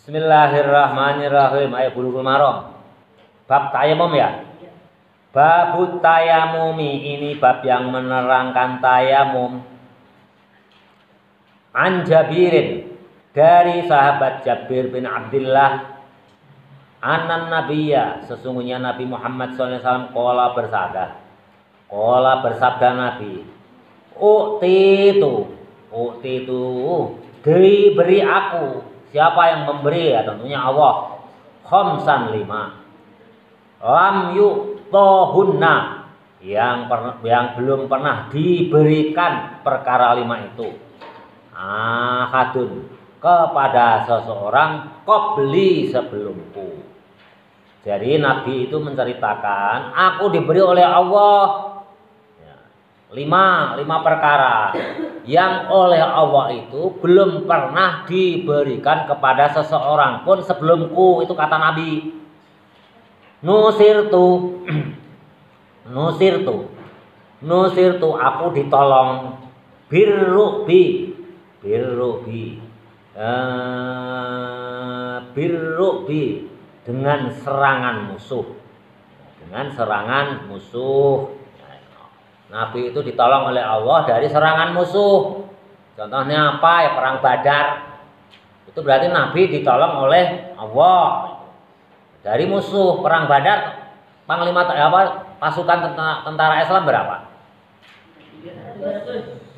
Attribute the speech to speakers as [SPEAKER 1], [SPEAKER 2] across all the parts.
[SPEAKER 1] Bismillahirrahmanirrahim. Ayat Bulughul Maram. Bab tayamum ya. Babut tayamumi, ini bab yang menerangkan tayamum. An Jabirin, dari sahabat Jabir bin Abdullah, anan nabiyya, sesungguhnya Nabi Muhammad SAW bersabda Nabi, Uktitu, diberi aku. Siapa yang memberi? Ya tentunya Allah. Khamsan 5. Lam yu'tohunna, yang belum pernah diberikan perkara 5 itu. Ahadun, kepada seseorang qabli, sebelumku. Jadi Nabi itu menceritakan, aku diberi oleh Allah 5 perkara yang oleh Allah itu belum pernah diberikan kepada seseorang pun sebelumku. Itu kata Nabi. Nusirtu, aku ditolong. Birrubi, dengan serangan musuh. Nabi itu ditolong oleh Allah dari serangan musuh. Contohnya apa? Ya perang Badar. Itu berarti Nabi ditolong oleh Allah dari musuh. Perang Badar, pasukan tentara Islam berapa? 313.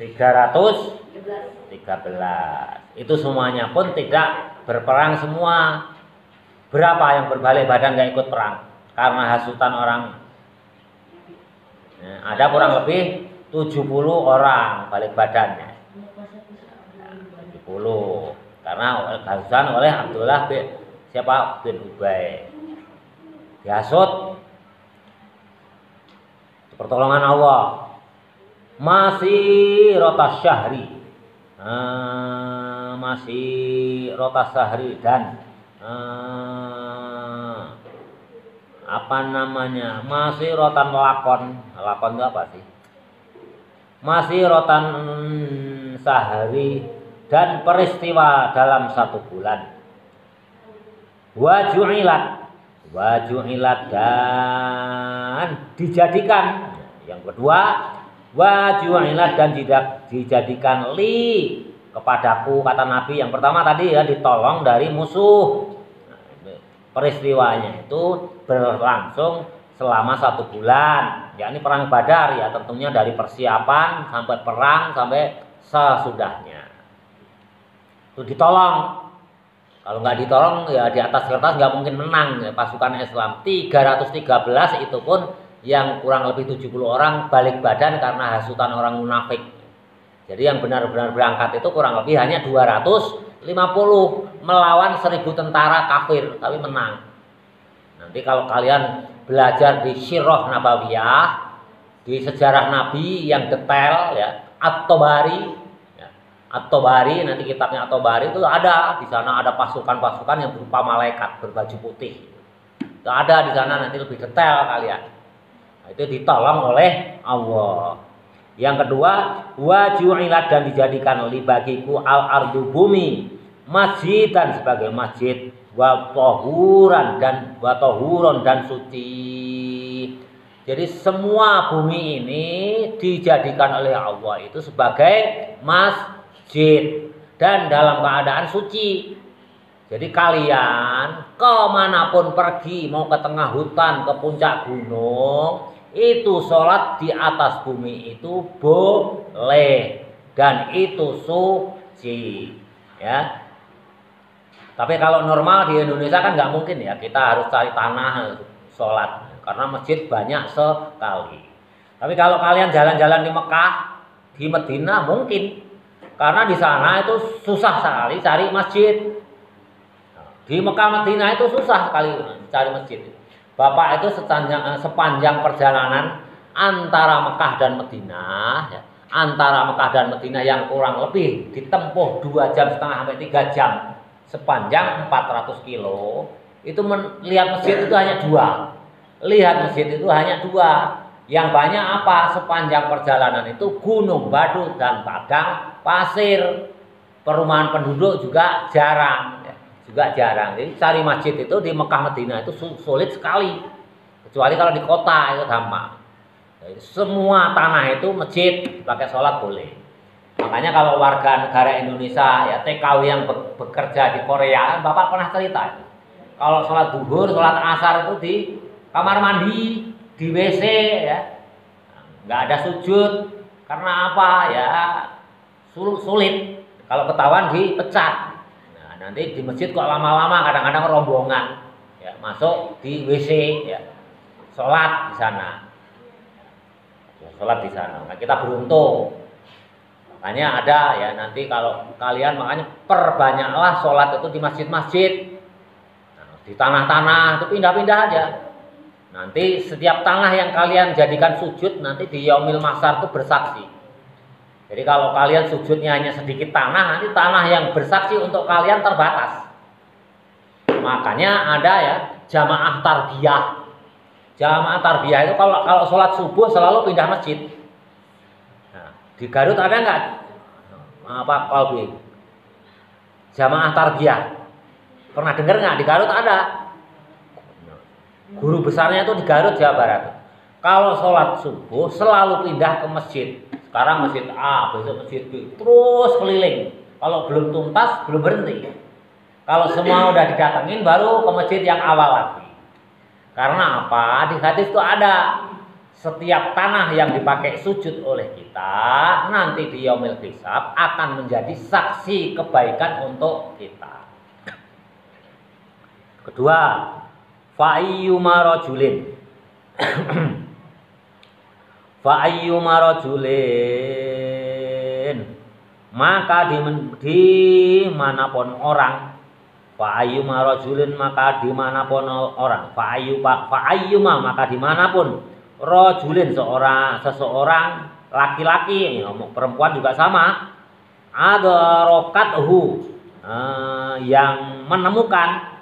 [SPEAKER 1] Itu semuanya pun tidak berperang semua. Berapa yang berbalik badan gak ikut perang karena hasutan orang? Ada kurang lebih 70 orang balik badannya. 70 karena hasutan oleh Abdullah bin Ubay. Dihasut, pertolongan Allah. Masih rotas syahri dan masih rotan lakon itu apa sih? Masih rotan sehari dan peristiwa dalam 1 bulan. Waju'ilat dan dijadikan. Yang kedua, waju'ilat dan dijadikan li kepadaku, kata Nabi. Yang pertama tadi ya, ditolong dari musuh. Peristiwanya itu berlangsung selama 1 bulan, yakni perang Badar ya, tentunya dari persiapan sampai perang sampai sesudahnya. Itu ditolong. Kalau nggak ditolong ya di atas kertas nggak mungkin menang ya, pasukan Islam. 313 itu pun yang kurang lebih 70 orang balik badan karena hasutan orang munafik. Jadi yang benar-benar berangkat itu kurang lebih hanya 250 melawan 1000 tentara kafir, tapi menang. Nanti kalau kalian belajar di Sirah Nabawiyah, di sejarah Nabi yang detail ya, At-Tabari, nanti kitabnya At-Tabari itu ada, di sana ada pasukan-pasukan yang berupa malaikat berbaju putih. Itu ada di sana, nanti lebih detail kalian. Nah, itu ditolong oleh Allah. Yang kedua, waju'ilat dan dijadikan li bagiku al-ardu bumi masjidan sebagai masjid, wa tahuran dan suci. Jadi semua bumi ini dijadikan oleh Allah itu sebagai masjid dan dalam keadaan suci. Jadi kalian kemanapun pergi, mau ke tengah hutan, ke puncak gunung, itu sholat di atas bumi itu boleh dan itu suci ya. Tapi kalau normal di Indonesia kan nggak mungkin ya, kita harus cari tanah sholat karena masjid banyak sekali. Tapi kalau kalian jalan-jalan di Mekah, di Madinah mungkin, karena di sana itu susah sekali cari masjid. Di Mekah Madinah itu susah sekali cari masjid. Bapak itu sepanjang perjalanan antara Mekah dan Madinah, ya, antara Mekah dan Madinah yang kurang lebih ditempuh 2,5 jam sampai 3 jam, sepanjang 400 kilo, itu melihat masjid itu hanya 2. Lihat masjid itu hanya 2. Yang banyak apa? Sepanjang perjalanan itu gunung, batu dan padang pasir. Perumahan penduduk juga jarang. juga jarang. Jadi cari masjid itu di Mekah Madinah itu sulit sekali. Kecuali kalau di kota itu gampang. Jadi, semua tanah itu masjid, pakai sholat boleh. Makanya kalau warga negara Indonesia ya TKW yang bekerja di Korea, kan Bapak pernah cerita itu. Kalau sholat duhur, sholat asar itu di kamar mandi, di WC ya, nggak ada sujud. Karena apa ya? Sulit. Kalau ketahuan dipecat. Nah, nanti di masjid kok lama-lama kadang-kadang rombongan ya masuk di WC ya. Sholat di sana. Ya, sholat di sana. Nah, kita beruntung. Makanya ada ya nanti kalau kalian makanya perbanyaklah sholat itu di masjid-masjid. Nah, di tanah-tanah itu pindah-pindah aja. Nanti setiap tanah yang kalian jadikan sujud nanti di Yaumil Mahsyar itu bersaksi. Jadi kalau kalian sujudnya hanya sedikit tanah, nanti tanah yang bersaksi untuk kalian terbatas. Makanya ada ya jamaah tarbiyah. Jamaah tarbiyah itu kalau sholat subuh selalu pindah masjid. Nah, di Garut ada nggak? Apa Kolbi? Jamaah tarbiyah. Pernah dengar nggak? Di Garut ada. Guru besarnya itu di Garut, Jawa Barat. Kalau sholat subuh selalu pindah ke masjid. Sekarang masjid A, besok masjid B, terus keliling. Kalau belum tuntas, belum berhenti. Kalau semua udah didatengin, baru ke masjid yang awal lagi. Karena apa? Di hadis itu ada setiap tanah yang dipakai sujud oleh kita nanti di yaumil hisab akan menjadi saksi kebaikan untuk kita. Kedua, fa'ayyuma rajulin fa'ayyuma rajulin maka dimanapun orang fa'ayyuma rajulin maka dimanapun orang fa'ayyuma maka dimanapun rajulin seseorang laki-laki perempuan juga sama ada rokathu yang menemukan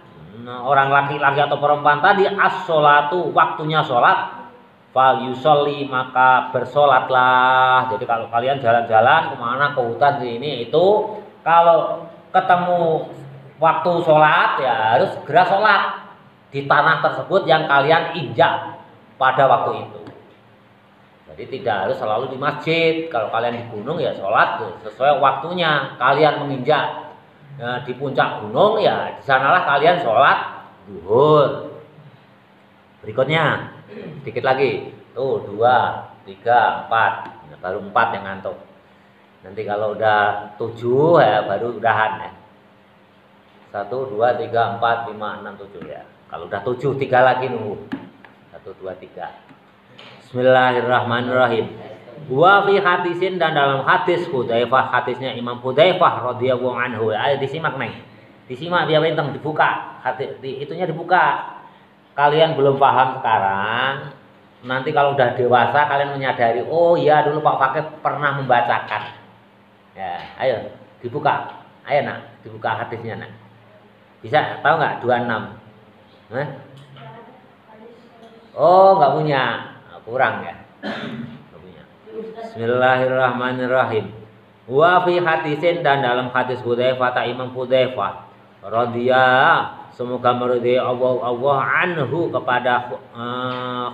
[SPEAKER 1] orang laki-laki atau perempuan tadi as-sholatu waktunya sholat fal yusolli maka bersolatlah. Jadi kalau kalian jalan-jalan kemana ke hutan sini itu kalau ketemu waktu sholat ya harus segera sholat di tanah tersebut yang kalian injak pada waktu itu. Jadi tidak harus selalu di masjid. Kalau kalian di gunung ya sholat sesuai waktunya. Kalian menginjak di puncak gunung ya di sanalah kalian sholat zuhur. Berikutnya sedikit lagi tuh 2, 3, 4 nah, baru 4 yang ngantuk. Nanti kalau udah 7 ya baru udahan ya. 1, 2, 3, 4, 5, 6, 7 ya. Kalau udah 7 3 lagi nunggu 1, 2, 3. Bismillahirrahmanirrahim. Wa fi hadisin dan dalam hadis Hudzaifah, hadisnya Imam Hudzaifah radhiyallahu anhu. Ayo disimak nih. Disimak biar benteng dibuka. Itunya dibuka. Kalian belum paham sekarang. Nanti kalau udah dewasa kalian menyadari, oh iya dulu Pak Fakih pernah membacakan. Ya, ayo dibuka. Ayo nak, dibuka hadisnya nak. Bisa tahu nggak 26? Hah? Oh, nggak punya. Kurang ya. Bismillahirrahmanirrahim. Wa fi hadisin dan dalam hadis Hudzaifah Imam Hudzaifah radhiyallahu semoga meridai Allah anhu kepada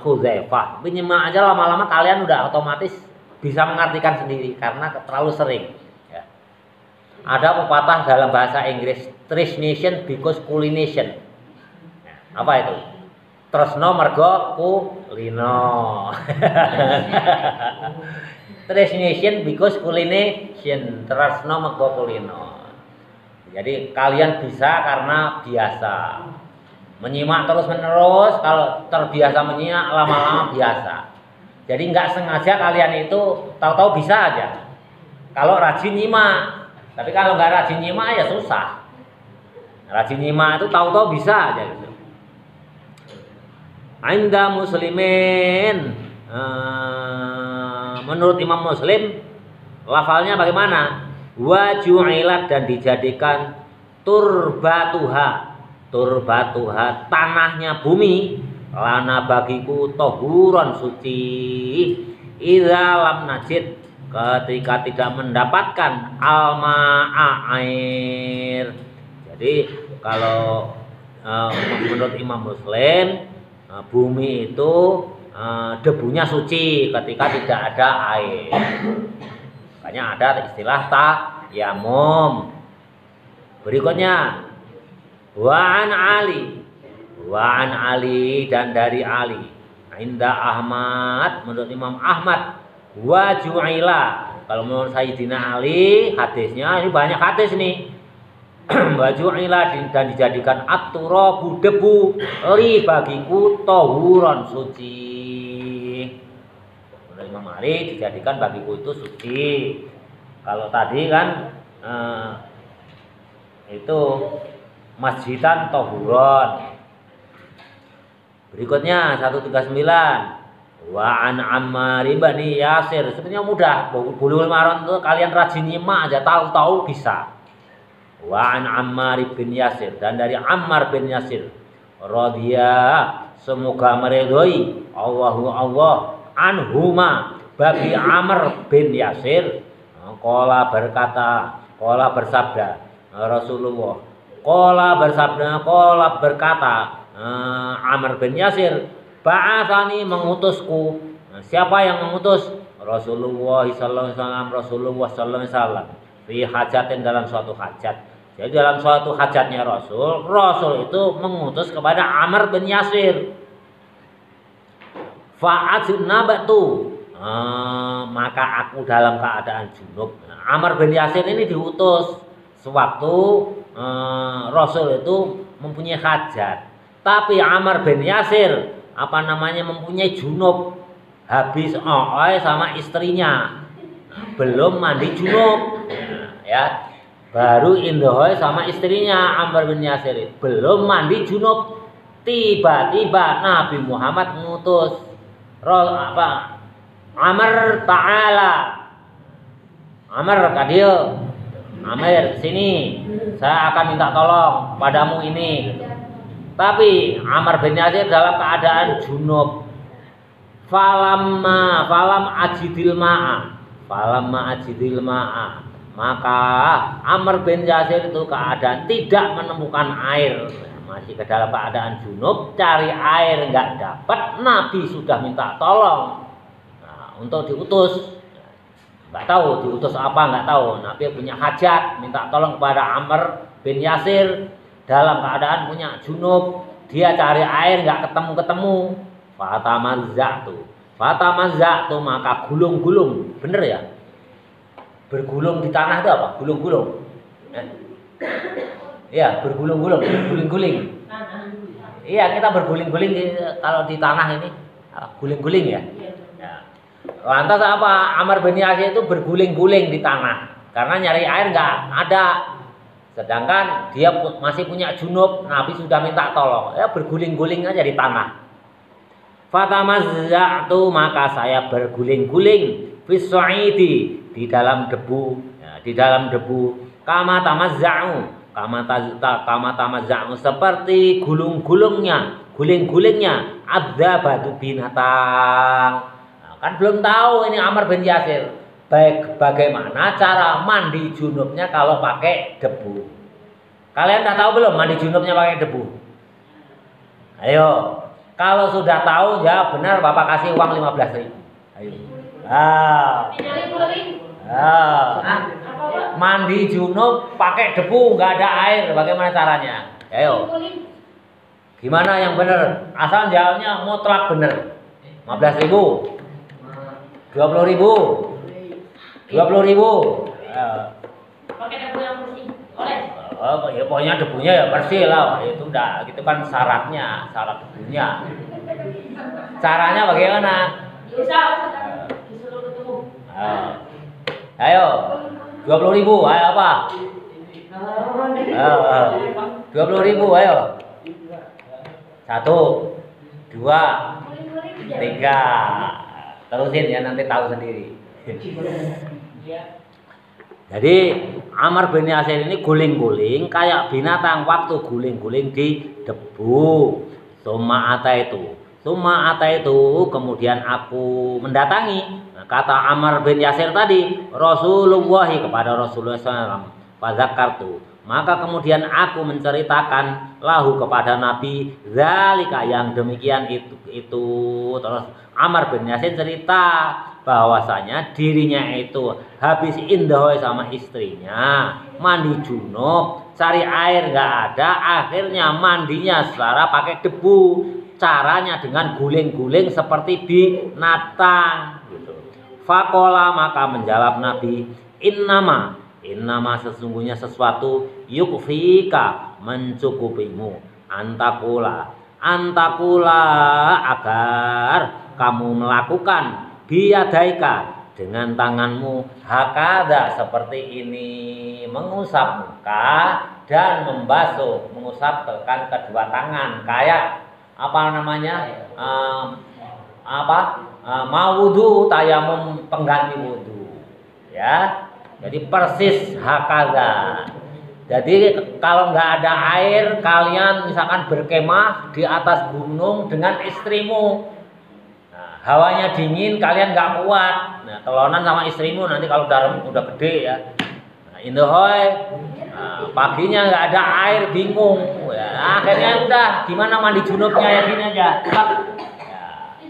[SPEAKER 1] Hudzaifah. Menyimak aja lama-lama kalian udah otomatis bisa mengartikan sendiri karena terlalu sering ya. Ada pepatah dalam bahasa Inggris Trish Nation because Culination. Apa itu? Tresno mergo kulino. Destination because culination. Tresno mergo kulino. Jadi kalian bisa karena biasa. Menyimak terus-menerus, kalau terbiasa menyimak lama-lama biasa. Jadi nggak sengaja kalian itu tahu-tahu bisa aja. Kalau rajin nyimak. Tapi kalau nggak rajin nyimak ya susah. Rajin nyimak itu tahu-tahu bisa aja gitu. Anda muslimin menurut Imam Muslim lafalnya bagaimana? Wa ju'ilat dan dijadikan turbatuha tanahnya bumi lana bagiku tohuron suci idza lam najid ketika tidak mendapatkan alma air. Jadi kalau menurut Imam Muslim bumi itu debunya suci ketika tidak ada air. Makanya ada istilah tayamum. Berikutnya wa'an Ali dan dari Ali. Inda Ahmad, menurut Imam Ahmad, wa ju'ila. Kalau menurut Sayyidina Ali, hadisnya ini banyak hadis nih. Wa ju'ila dan dijadikan at-turabu debu li bagiku tahuron suci. Menurut Imam Ali dijadikan bagiku itu suci. Kalau tadi kan itu masjidan tahuron. Berikutnya 139 wa an Ammar bin Yasir. Sebenarnya mudah, Bulughul Maram itu kalian rajin nyimak aja, tahu-tahu bisa. Wa an Ammar bin Yasir dan dari Ammar bin Yasir radhiya semoga meridhoi Allah anhuma bagi Amr bin Yasir qala bersabda Rasulullah qala berkata Amr bin Yasir ba'atsani mengutusku. Siapa yang mengutus? Rasulullah sallallahu alaihi wasallam fi hajatin dalam suatu hajat. Jadi dalam suatu hajatnya Rasul itu mengutus kepada Amr bin Yasir. Fa'ajnabtu maka aku dalam keadaan junub. Amr bin Yasir ini diutus sewaktu Rasul itu mempunyai hajat. Tapi Ammar bin Yasir mempunyai junub, habis sama istrinya, belum mandi junub, ya baru indohoi sama istrinya Ammar bin Yasir belum mandi junub. Tiba-tiba Nabi Muhammad mengutus Amr ta'ala, Amr kadio, Amr sini, saya akan minta tolong padamu ini. Tapi Ammar bin Yasir dalam keadaan junub. Falam ajidil ma'a. Maka Ammar bin Yasir itu keadaan tidak menemukan air. Masih ke dalam keadaan junub, cari air nggak dapat. Nabi sudah minta tolong untuk diutus. Nggak tahu diutus apa, nggak tahu. Nabi punya hajat, minta tolong kepada Ammar bin Yasir. Dalam keadaan punya junub, dia cari air nggak ketemu. Fatamazzatu maka gulung-gulung, bener ya? Bergulung di tanah itu apa? Gulung-gulung. Iya, bergulung-gulung, berguling-guling. Iya, kita berguling-guling kalau di tanah ini, guling-guling ya. Lantas apa? Ammar bin Yasir itu berguling-guling di tanah karena nyari air nggak ada. Sedangkan dia masih punya junub, Nabi sudah minta tolong, ya berguling-guling aja di tanah. Fatamazza'tu maka saya berguling-guling fis-sa'idi di dalam debu, ya, di dalam debu. Kama tamazza'u seperti guling-gulingnya adzabatu binatang. Nah, kan belum tahu ini Ammar bin Yasir. Bagaimana cara mandi junubnya kalau pakai debu? Kalian udah tahu belum mandi junubnya pakai debu? Ayo, kalau sudah tahu ya benar Bapak kasih uang 15.000. Ayo. Mandi junub pakai debu nggak ada air, bagaimana caranya? Ayo. Gimana yang benar? Asal jawabnya mutlak benar. 15.000, 20.000. 20.000.
[SPEAKER 2] Pakai debu yang bersih, oleh.
[SPEAKER 1] Oh, ya pokoknya debunya ya bersih lah. Itu udah, itu kan syarat debunya. Caranya bagaimana?
[SPEAKER 2] Disuruh ketemu.
[SPEAKER 1] Ayo, 20.000. Ayo apa? 20.000. Ayo. 1, 2, 3. Terusin ya, nanti tahu sendiri. Jadi Ammar bin Yasir ini guling-guling kayak binatang waktu guling-guling di debu. Summa itu kemudian aku mendatangi. Kata Ammar bin Yasir tadi Rasulullah kepada Rasulullah SAW. Fadzakartu Maka kemudian aku menceritakan lahu kepada Nabi zalika yang demikian itu. Terus Ammar bin Yasir cerita bahwasanya dirinya itu habis indah sama istrinya, mandi junub, cari air nggak ada, akhirnya mandinya secara pakai debu, caranya dengan guling-guling seperti binatang gitu. Fakola maka menjawab Nabi, innama sesungguhnya sesuatu yukfika mencukupimu antakula agar kamu melakukan biyadaika dengan tanganmu hakada seperti ini, mengusap muka dan mengusap tekan kedua tangan kayak apa namanya mau wudu tayamum pengganti wudu ya. Jadi persis hakada. Jadi kalau nggak ada air, kalian misalkan berkemah di atas gunung dengan istrimu. Nah, hawanya dingin, kalian nggak kuat. Nah, telonan sama istrimu nanti kalau udah gede ya. Nah, indohoy, paginya nggak ada air, bingung. Ya, akhirnya udah, gimana mandi junubnya ya gini aja. Ya,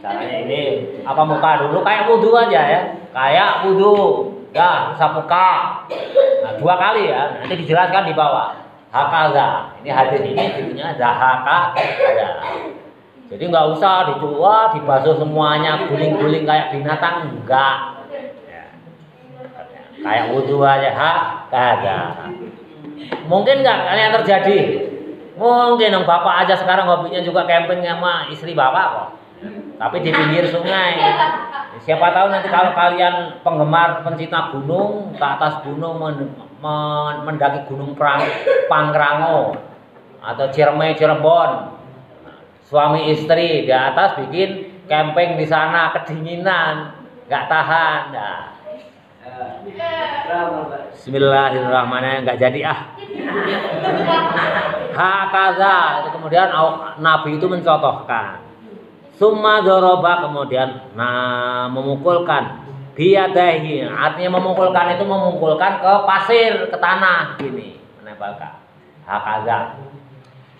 [SPEAKER 1] caranya ini apa muka dulu kayak wudu aja ya, kayak wudu. Ya, usap muka. Nah, 2 kali ya. Nanti dijelaskan di bawah. Hakaza. Ini hadis ini judulnya zahaka. Jadi nggak usah dibasuh semuanya, guling-guling kayak binatang, enggak. Ya. Kayak wudu aja hakaza. Mungkin nggak kalian terjadi? Mungkin yang bapak aja sekarang hobinya juga camping sama istri bapak kok. Tapi di pinggir sungai. Siapa tahu nanti kalau kalian penggemar pencinta gunung, ke atas gunung mendaki gunung Pangrango atau Cirebon, suami istri di atas bikin camping di sana, kedinginan, nggak tahan. Nah. Bismillahirrahmanirrahim, nggak jadi Hakaza. Kemudian Nabi itu mencontohkan. Summa doroba kemudian memukulkan biyadahi, artinya memukulkan itu memukulkan ke pasir, ke tanah gini, menempelkan. Hakaza.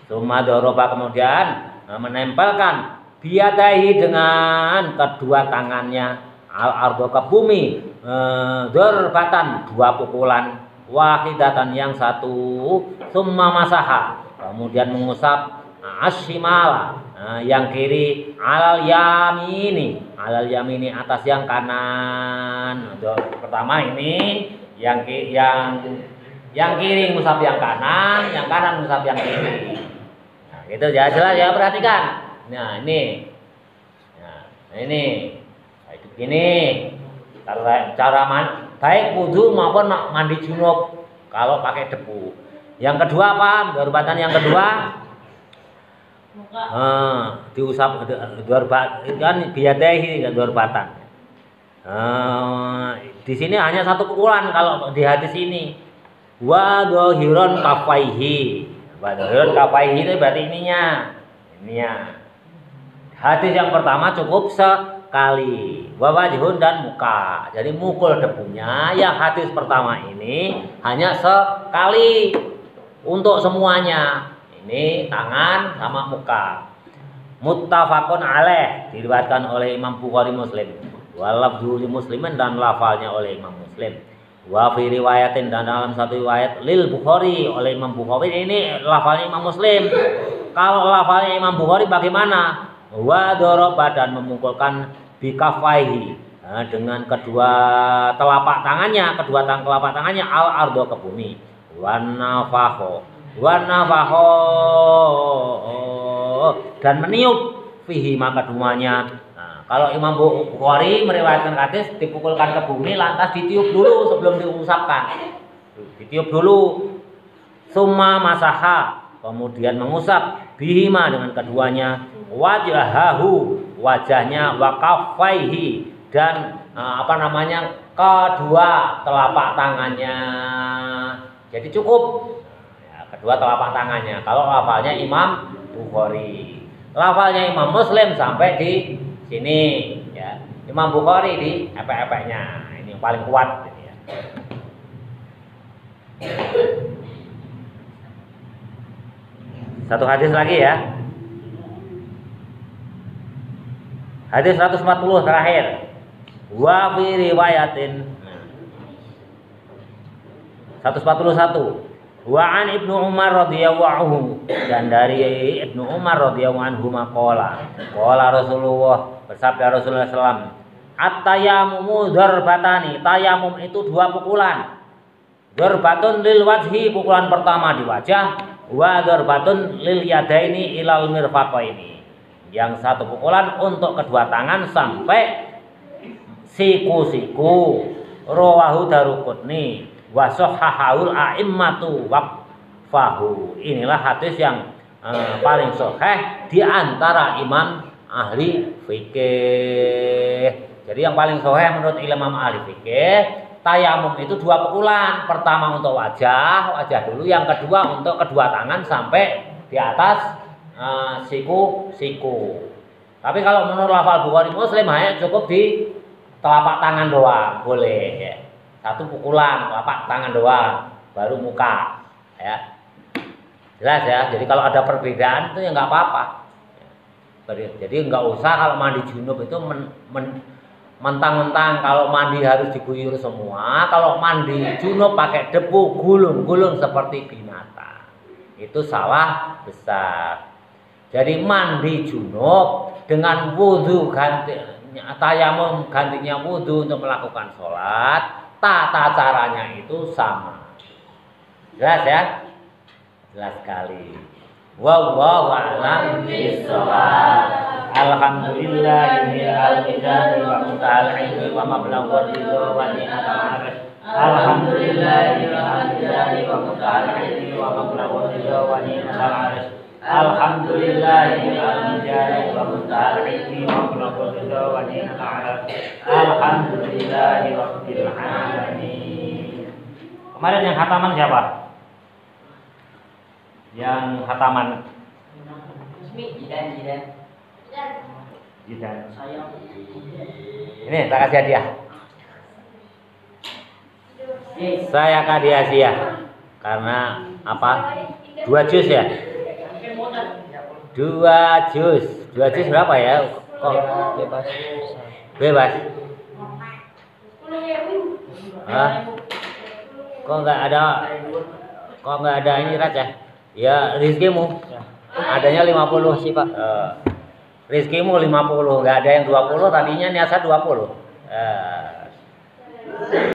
[SPEAKER 1] Summa doroba kemudian menempelkan biyadahi dengan kedua tangannya al-ardo ke bumi, dorbatan 2 pukulan, wahidatan yang 1, summa masaha kemudian mengusap asyimala yang kiri alal yamini atas yang kanan. Pertama ini yang kiri ngusap yang kanan ngusap yang kiri. Nah, gitu ya, jelas ya, perhatikan. Nah, ini. Nah, ini. Ini cara baik wudu maupun mandi junub kalau pakai debu. Yang kedua apa? Dorbatan yang kedua diusap kan biadahi kan dorbatan. Di sini hanya 1 pukulan kalau di hadis ini. Wa dhahiron kafaihi. Wa dhahiron kafaihi itu berarti ininya. Hadis yang pertama cukup sekali. Wa wajhun dan muka. Jadi mukul debunya. Yang hadis pertama ini hanya sekali untuk semuanya. Ini tangan sama muka. Muttafaqun alaih, diriwayatkan oleh Imam Bukhari Muslim. Wa lafdhu li Muslimin, dan lafalnya oleh Imam Muslim. Wa fi riwayatin, dan dalam satu riwayat lil Bukhari oleh Imam Bukhari, ini lafalnya Imam Muslim. Kalau lafalnya Imam Bukhari bagaimana? Wa daraba, dan memukulkan bikafaihi, dengan kedua telapak tangannya al ardo ke bumi. Wa nafaho dan meniup fihi maka keduanya. Nah, kalau Imam Bukhari meriwayatkan hadis dipukulkan ke bumi lantas ditiup dulu sebelum diusapkan. Ditiup dulu. Summa masaha, kemudian mengusap bihima dengan keduanya, wajahnya, wa kaffaihi, dan kedua telapak tangannya. Jadi cukup kedua telapak tangannya. Kalau lafalnya Imam Bukhari, lafalnya Imam Muslim sampai di sini ya. Imam Bukhari di epek-epeknya. Ini yang paling kuat ini ya. Satu hadis lagi ya. Hadis 140 terakhir. Wa fi riwayatin 141. Wa an Ibnu Umar radhiyallahu dan dari Ibnu Umar radhiyallahu anhu maqala. Qala Rasulullah, bersabda Rasulullah sallallahu at-tayammumu dzarbatani. Tayamum itu dua pukulan. Dzarbatun lil wajhi, pukulan pertama di wajah, wa dzarbatun lil yadaini ilal mirfaqaini. Yang satu pukulan untuk kedua tangan sampai siku-siku. Rawahu Daruqutni wa sahhahaul a'immatu waqfahu. Inilah hadis yang paling sahih di antara imam ahli fikih. Jadi yang paling sahih menurut imam ahli fikih, tayamum itu dua pukulan. Pertama untuk wajah dulu, yang kedua untuk kedua tangan sampai di atas siku-siku. Tapi kalau menurut lafal Bukhari Muslim hanya cukup di telapak tangan doang, boleh ya. Satu pukulan telapak tangan doang, baru muka ya. Jelas ya. Jadi kalau ada perbedaan itu ya nggak apa-apa. Jadi nggak usah kalau mandi junub itu mentang-mentang kalau mandi harus diguyur semua. Kalau mandi junub pakai debu, gulung-gulung seperti binatang, itu salah besar. Jadi mandi junub dengan wudhu tayamum gantinya wudhu untuk melakukan sholat, tata caranya itu sama. Jelas ya? Jelas sekali. Wallahu a'lam bishawab. Alhamdulillahil al-mizani wa muta'al ilmi wa mablagh ridho wa ni'mal arsh. Alhamdulillahil al-mizani wa muta'al ilmi wa mablagh ridho wa ni'mal arsh. Alhamdulillahil al-mizani wa muta'al ilmi wa mablagh ridho wa ni'mal arsh. Alhamdulillahi rabbil alamin. Kemarin yang khataman siapa? Yang khataman Jidan. Ini tak kasih hadiah. Saya kasih hadiah karena apa? 2 juz ya? 2 juz. 2 juz berapa ya? Kok bebas? Bebas. Hah? Kok nggak ada ini Raja? Ya rizkimu. Adanya 50 sih Pak. Rizkimu 50, nggak ada yang 20, tadinya niasa 20.